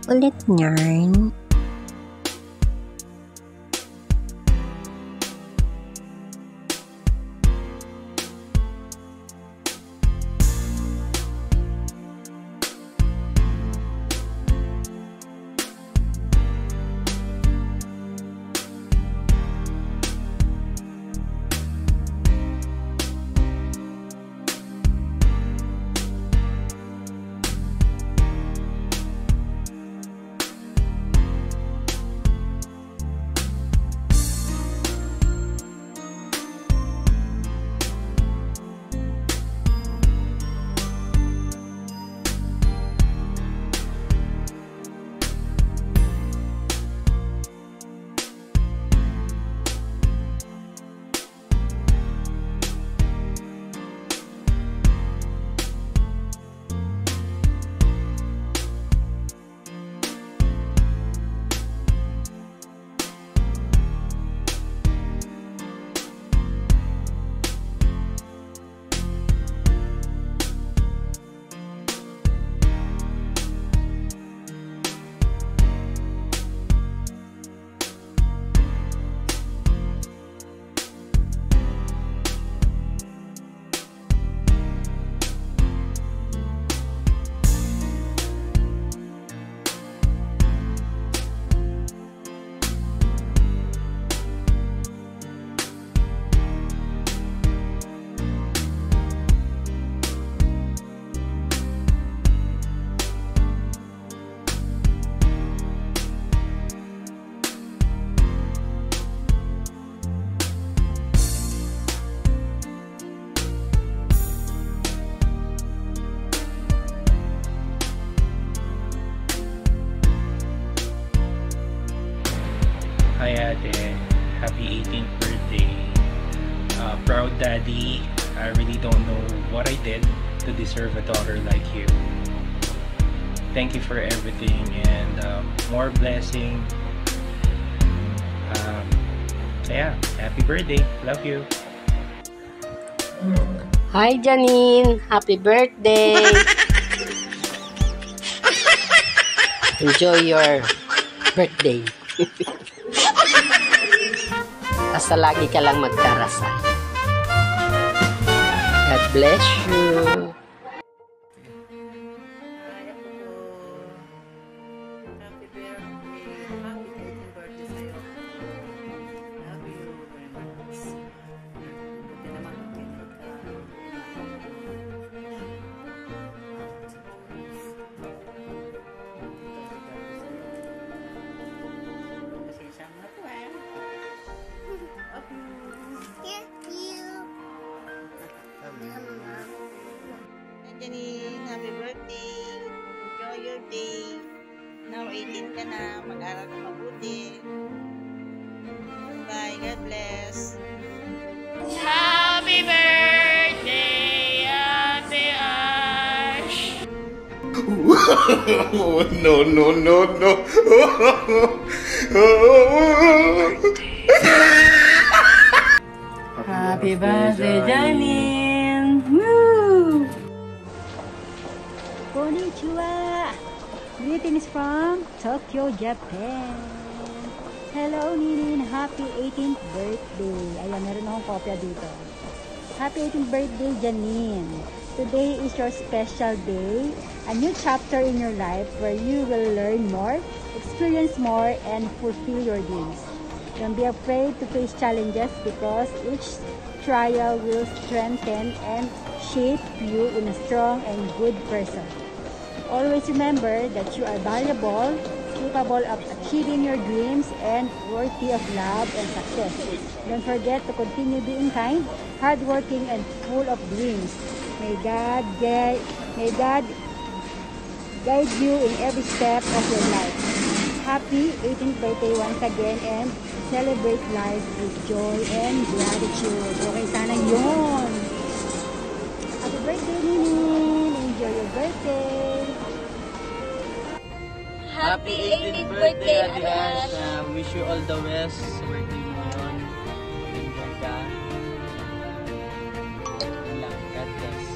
Kulit niyan. Hi ate, happy 18th birthday. Proud daddy. I really don't know what I did to deserve a daughter like you. Thank you for everything and more blessing. Yeah, happy birthday. Love you. Hi Janine, happy birthday. Enjoy your birthday. Basta lagi ka lang magdarasal. God bless you. Janine, happy birthday. Enjoy your day. Now 18 ka na, mag-aral ka mabuti. Bye, God bless. Happy birthday, Ate Ash! No, no, no, no. Happy birthday, Janine! Woo! Konnichiwa! Greetings from Tokyo, Japan. Hello, Ninin. Happy 18th birthday. Ayan, meron akong kopya dito. Happy 18th birthday, Janine. Today is your special day. A new chapter in your life where you will learn more, experience more, and fulfill your dreams. Don't be afraid to face challenges because each trial will strengthen and shape you in a strong and good person. Always remember that you are valuable, capable of achieving your dreams, and worthy of love and success. Don't forget to continue being kind, hardworking, and full of dreams. May God guide you in every step of your life. Happy 18th birthday once again and celebrate life with joy and gratitude. Okay, sana yun. Happy birthday, Ninin! Enjoy your birthday! Happy 18th birthday, Ate Ash! Wish you all the best sa birthday mo ngayon. Enjoy ka. Yun lang. God bless.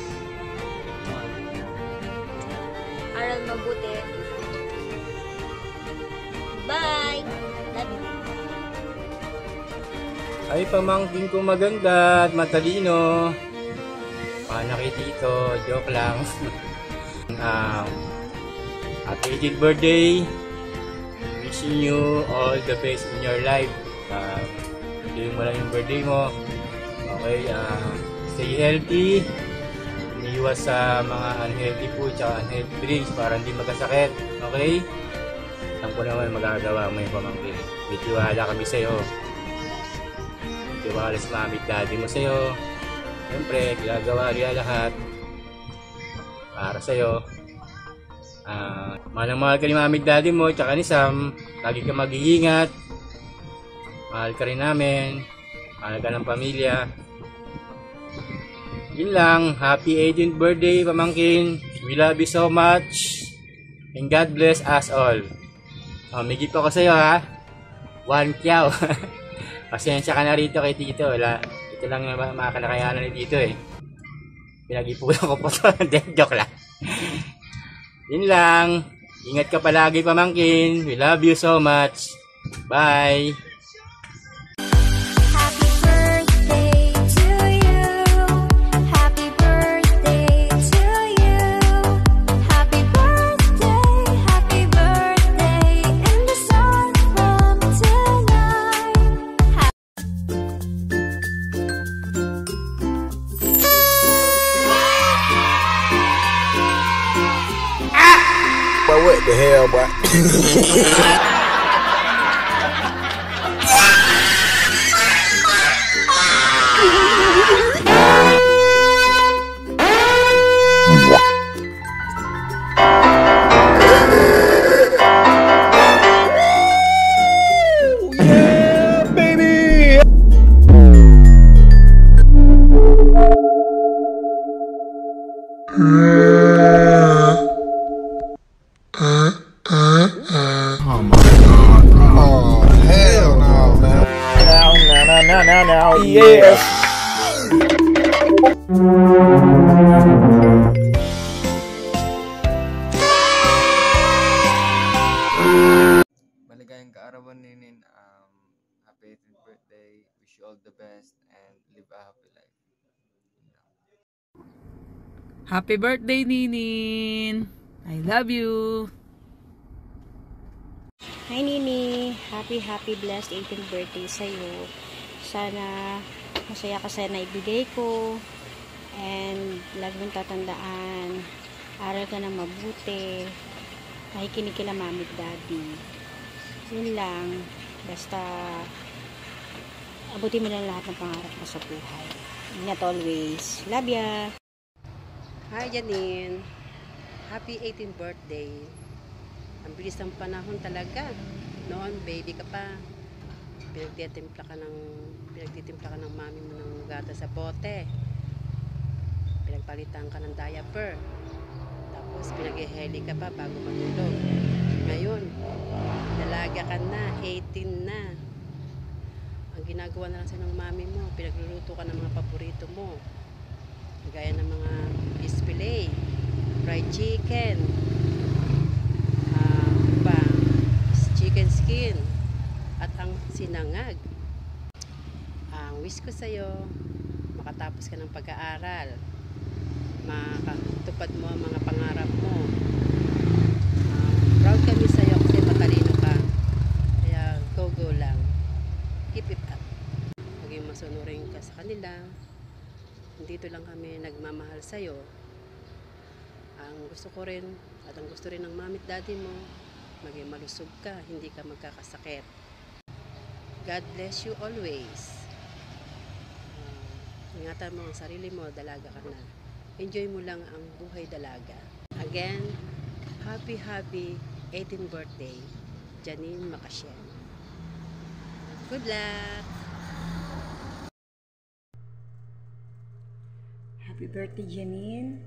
Aral mabuti. Ay, pamangkin ko maganda at matalino. Panaki dito, joke lang. Happy 18th birthday. Wishing you all the best in your life. Enjoy mo lang yung birthday mo. Okay, stay healthy. Iniwas sa mga unhealthy food at unhealthy drinks para hindi magkasakit. Okay? Alam ko naman magagawa mo yung pamangkin. May tiwala kami sa'yo. May tiwala sa mami at daddy mo sa'yo. Siyempre, ginagawa rin lahat para sa'yo. Mahal ka ni mami at daddy mo tsaka ni Sam. Lagi ka mag-iingat. Mahal ka rin namin. Mahal ka ng pamilya. Yun lang. Happy 18th birthday, pamangkin. We love you so much. And God bless us all. May gift ako sa'yo, ha. 1 kyaw. Pasensya ka na rito kay Tito. Ito lang yung mga kalakayanan ni Tito, eh. Pinag-ipunan ko po ito. Joke lang. Yun lang. Ingat ka palagi, pamangkin. We love you so much. Bye. What the hell, boy? Now, yes. Maligayang kaarawan ninin. Happy 18th birthday. Wish you all the best and live a happy life. Happy birthday, Ninin! I love you! Hi Nini! Happy blessed 18th birthday sa'yo. Sana masaya ka sa naibigay ko. And lagi mong tatandaan, aral ka na mabuti. Nakikinig kila mami at daddy. Yun lang. Basta abutin mo lang lahat ng pangarap mo sa buhay. Ingat always. Love ya! Hi Janine. Happy 18th birthday. Ang bilis ng panahon talaga. Noon, baby ka pa. Pinagtitimpla ka ng mami mo ng gata sa bote. Pinagpalitan ka ng diaper. Tapos pinag-heli ka pa bago matulog. Ngayon, dalaga ka na, 18 na. Ang ginagawa na lang sa ng mami mo, pinagluluto ka ng mga paborito mo. Gaya ng mga display, fried chicken, chicken skin, at ang sinangag. Ang wish ko sa'yo, makatapos ka ng pag-aaral, makatupad mo ang mga pangarap mo. Proud kami sa'yo kasi matalino ka. Kaya go lang. Keep it up. Maging masunurin ka sa kanila. Dito lang kami nagmamahal sa'yo. Ang gusto ko rin at ang gusto rin ng mami at daddy mo, maging malusog ka, hindi ka magkakasakit. God bless you always. Ingatan mo ang sarili mo, dalaga ka na. Enjoy mo lang ang buhay dalaga. Again, happy 18th birthday, Janine Macasien. Good luck! Happy birthday, Janine.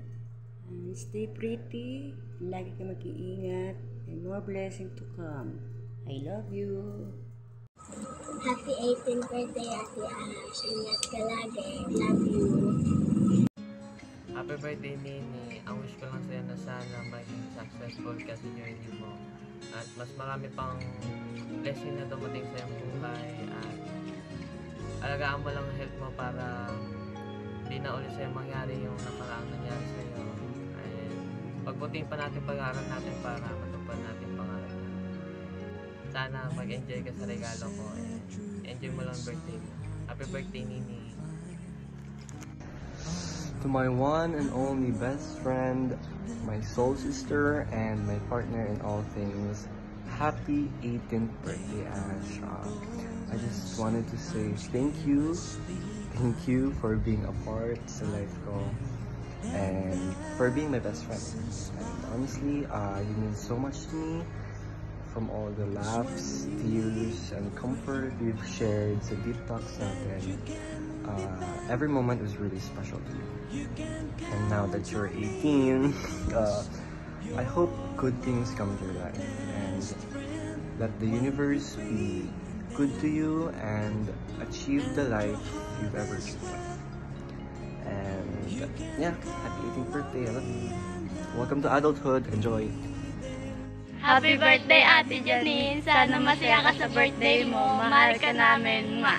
Stay pretty. Lagi ka mag-iingat. And more blessing to come. I love you. Happy 18th birthday, Ate Ash. Ingat ka lagi. Love you. Happy birthday, Nini. Ang wish ko lang sa'yo na sana maging successful ka sa journey mo. At mas marami pang blessing na dumating sa iyong buhay. alagaan mo lang ang health mo para hindi na ulit sa'yo mangyari yung nakaraang nangyari sa'yo. And pagbutihin pa natin pag-aaral natin para matupad natin pangarap natin. Sana mag-enjoy ka sa regalo ko and enjoy mo lang birthday mo. Happy birthday, Nini! To my one and only best friend, my soul sister, and my partner in all things, happy 18th birthday, Ash. I just wanted to say thank you for being a part sa life ko, and for being my best friend. And honestly, you mean so much to me. From all the laughs, tears, and comfort we've shared sa deep talks natin, every moment was really special to me. And now that you're 18, I hope good things come to your life, and let the universe be good to you and achieve the life you've ever dreamed of. And yeah, happy 18th birthday. I love you. Welcome to adulthood. Enjoy. Happy birthday, Ate Janine! Sana masaya ka sa birthday mo. Mahal ka namin, ma!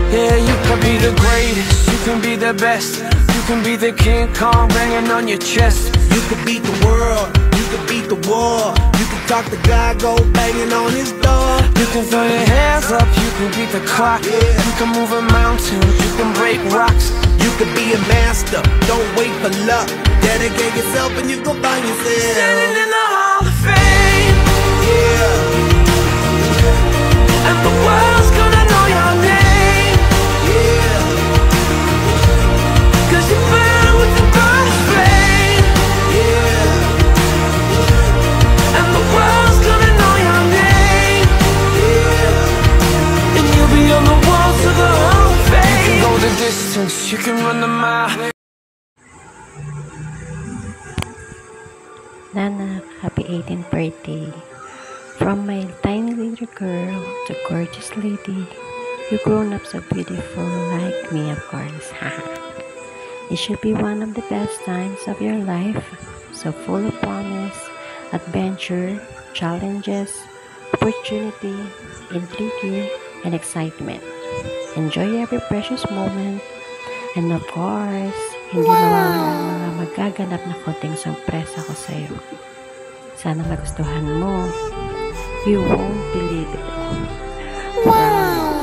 Yeah, you can be the greatest, you can be the best. You can be the King Kong banging on your chest. You could beat the world, you could beat the war. You can talk to God, go banging on his door. You can throw your hands up, you can beat the clock. You can move a mountain, you can break rocks. You could be a master, don't wait for luck. Dedicate yourself and you go find yourself standing in the Hall of Fame. Yeah. And the world's gonna know your name. Yeah. Cause you burn with the brightest flame. Yeah. And the world's gonna know your name. Yeah. And you'll be on the walls of the Hall of Fame. You can go the distance, you can run the mile. Nana, happy 18th birthday. From my tiny little girl to gorgeous lady, you grown up so beautiful like me, of course. It should be one of the best times of your life, so full of promise, adventure, challenges, opportunity, intrigue, and excitement. Enjoy every precious moment, and of course, hindi mawawala ang mga magaganap na konting sorpresa ko sa'yo. Sana magustuhan mo. You won't believe it. Wow!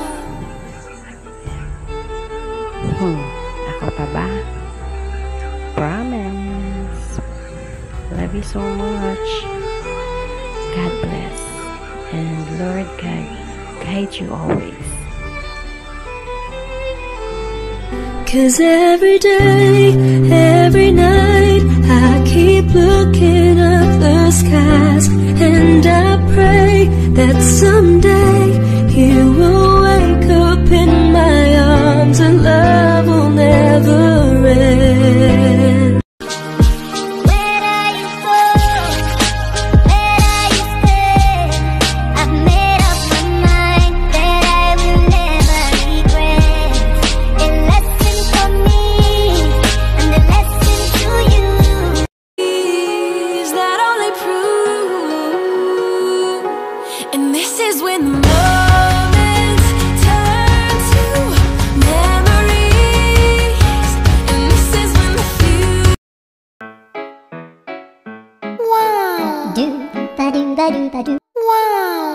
Ako pa ba? Promise. Love you so much. God bless. And Lord God, guide you always. 'Cause every day, every night, I keep looking up the skies, and I pray that someday you will wake up in my arms and love will never end. Wow!